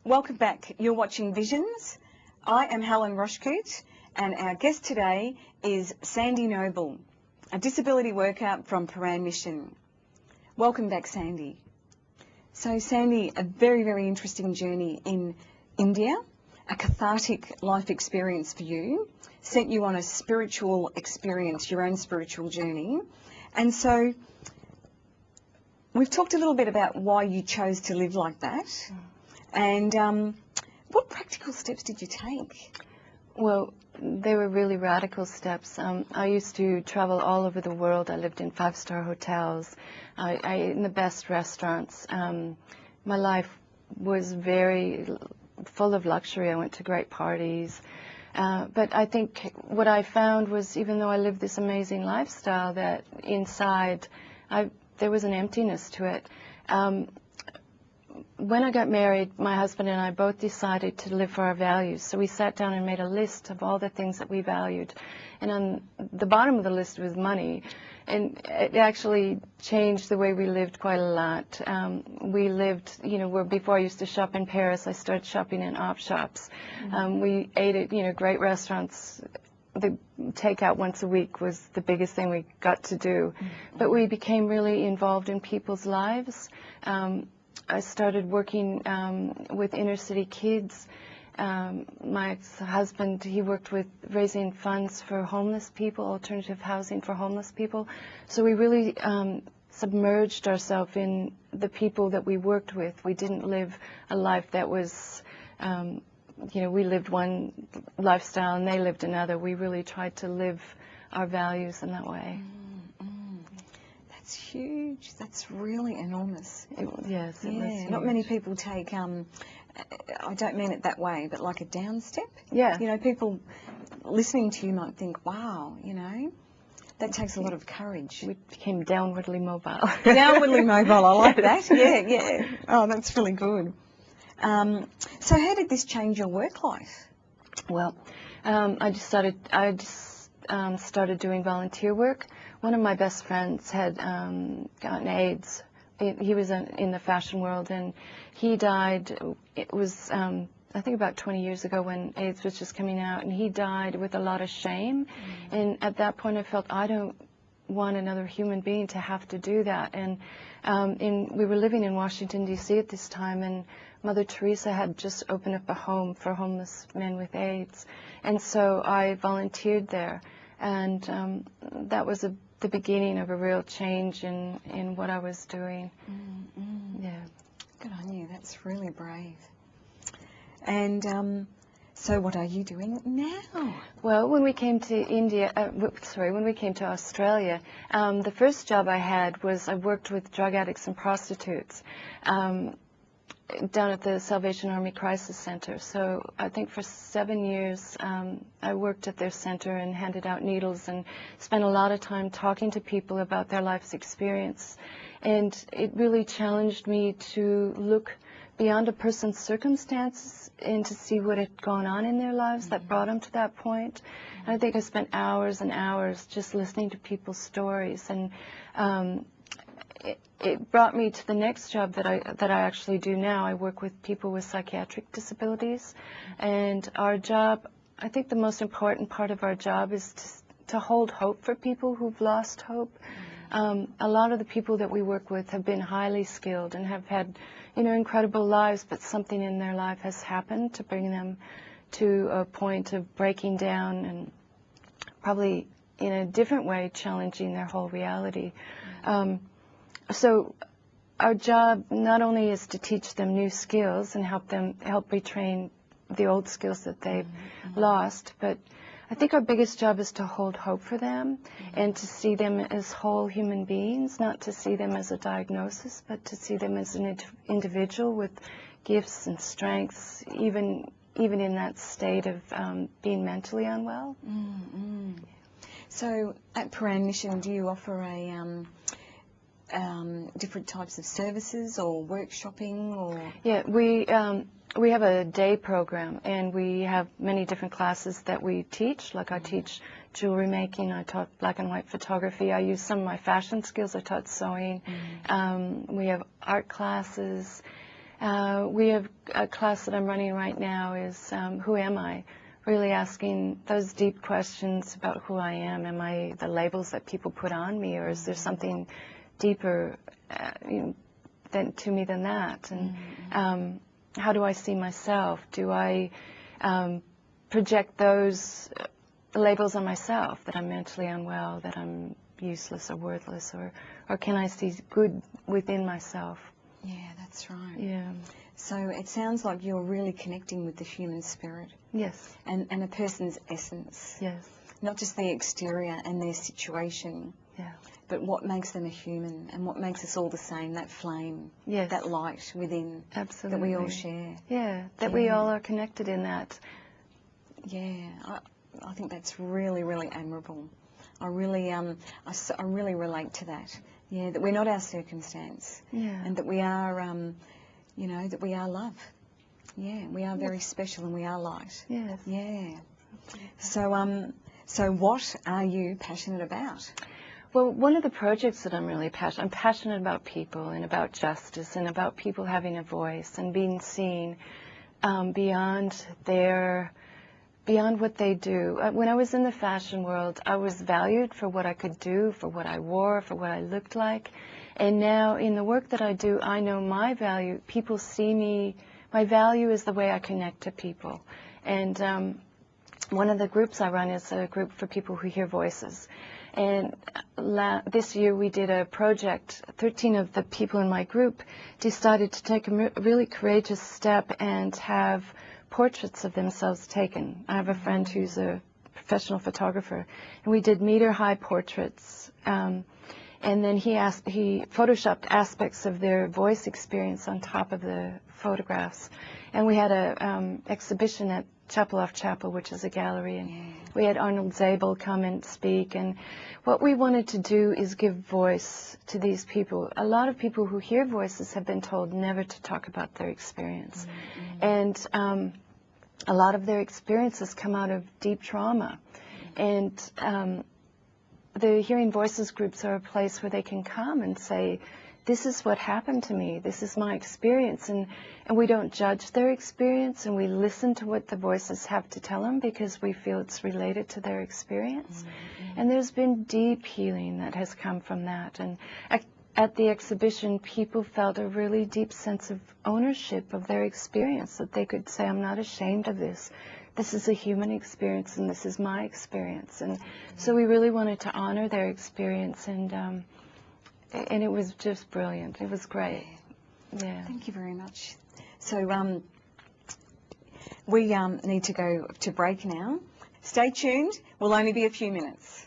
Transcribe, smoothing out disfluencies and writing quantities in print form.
Welcome back. You're watching Visions. I am Helen Roshkoot, and our guest today is Sandy Noble, a disability worker from Paran Mission. Welcome back, Sandy. So, Sandy, a very, very interesting journey in India, a cathartic life experience for you, sent you on a spiritual experience, your own spiritual journey. And so, we've talked a little bit about why you chose to live like that. And what practical steps did you take? Well, they were really radical steps. I used to travel all over the world. I lived in five-star hotels. I ate in the best restaurants. My life was very full of luxury. I went to great parties. But I think what I found was, even though I lived this amazing lifestyle, that inside there was an emptiness to it. When I got married, my husband and I both decided to live for our values. So we sat down and made a list of all the things that we valued. And on the bottom of the list was money. And it actually changed the way we lived quite a lot. We lived, where before I used to shop in Paris, I started shopping in op shops. We ate at, great restaurants. The takeout once a week was the biggest thing we got to do. But we became really involved in people's lives. I started working with inner city kids. My ex-husband, he worked with raising funds for homeless people, alternative housing for homeless people. So we really submerged ourselves in the people that we worked with. We didn't live a life that was, we lived one lifestyle and they lived another. We really tried to live our values in that way. That's huge. That's really enormous. Yes, it was huge. Not many people take, I don't mean it that way, but like a down step. Yeah. People listening to you might think, wow, that takes a lot of courage. We became downwardly mobile. Downwardly mobile, I like that. Yeah. Oh, that's really good. So how did this change your work life? Well, I just started doing volunteer work. One of my best friends had gotten AIDS. He was in the fashion world, and he died. It was, I think, about 20 years ago when AIDS was just coming out, and he died with a lot of shame. And at that point, I felt, I don't want another human being to have to do that. And we were living in Washington, D.C. at this time, and Mother Teresa had just opened up a home for homeless men with AIDS. And so I volunteered there. And that was the beginning of a real change in what I was doing. Yeah. Good on you. That's really brave. And so what are you doing now? Well, when we came to when we came to Australia, the first job I had was I worked with drug addicts and prostitutes. Down at the Salvation Army Crisis Center. So I think for 7 years I worked at their center and handed out needles and spent a lot of time talking to people about their life's experience. And it really challenged me to look beyond a person's circumstances and to see what had gone on in their lives that brought them to that point. And I think I spent hours and hours just listening to people's stories. And it brought me to the next job that I actually do now. I work with people with psychiatric disabilities, and our job, I think the most important part of our job is to hold hope for people who've lost hope. A lot of the people that we work with have been highly skilled and have had, incredible lives, but something in their life has happened to bring them to a point of breaking down and probably in a different way challenging their whole reality. So our job not only is to teach them new skills and help retrain the old skills that they've lost, but I think our biggest job is to hold hope for them and to see them as whole human beings, not to see them as a diagnosis, but to see them as an individual with gifts and strengths, even in that state of being mentally unwell. So at Paran Mission, do you offer different types of services or workshopping or? Yeah, we have a day program, and we have many different classes that we teach. Like I teach jewelry making, I taught black and white photography, I use some of my fashion skills, I taught sewing. We have art classes. We have a class that I'm running right now is Who Am I? Really asking those deep questions about who I am. Am I the labels that people put on me, or is there something deeper to me than that? And how do I see myself? Do I project those labels on myself, that I'm mentally unwell, that I'm useless or worthless, or can I see good within myself? Yeah, that's right. Yeah. So it sounds like you're really connecting with the human spirit. Yes. And a person's essence. Yes. Not just their exterior and their situation, Yeah. but what makes them a human and what makes us all the same, that flame, Yes. that light within. Absolutely. That we all share. Yeah, that we all are connected in that. Yeah, I think that's really, really admirable. I really relate to that. Yeah, that we're not our circumstance. Yeah. And that we are, that we are love. Yeah, we are very special and we are light. Yes. Yeah. So what are you passionate about? Well, one of the projects that I'm passionate about people and about justice and about people having a voice and being seen beyond what they do. When I was in the fashion world, I was valued for what I could do, for what I wore, for what I looked like. And now in the work that I do, I know my value. People see me. My value is the way I connect to people. And one of the groups I run is a group for people who hear voices. And this year we did a project. 13 of the people in my group decided to take a really courageous step and have portraits of themselves taken. I have a friend who's a professional photographer, and we did meter-high portraits. And then he photoshopped aspects of their voice experience on top of the photographs. And we had a exhibition at Chapel Off Chapel, which is a gallery, and we had Arnold Zabel come and speak. And what we wanted to do is give voice to these people. A lot of people who hear voices have been told never to talk about their experience. And a lot of their experiences come out of deep trauma. And the Hearing Voices groups are a place where they can come and say, this is what happened to me, this is my experience, and we don't judge their experience, and we listen to what the voices have to tell them because we feel it's related to their experience. And there's been deep healing that has come from that. And at the exhibition, people felt a really deep sense of ownership of their experience, that they could say, I'm not ashamed of this. This is a human experience, and this is my experience. And so we really wanted to honor their experience, and it was just brilliant. It was great. Yeah. Thank you very much. So we need to go to break now. Stay tuned. We'll only be a few minutes.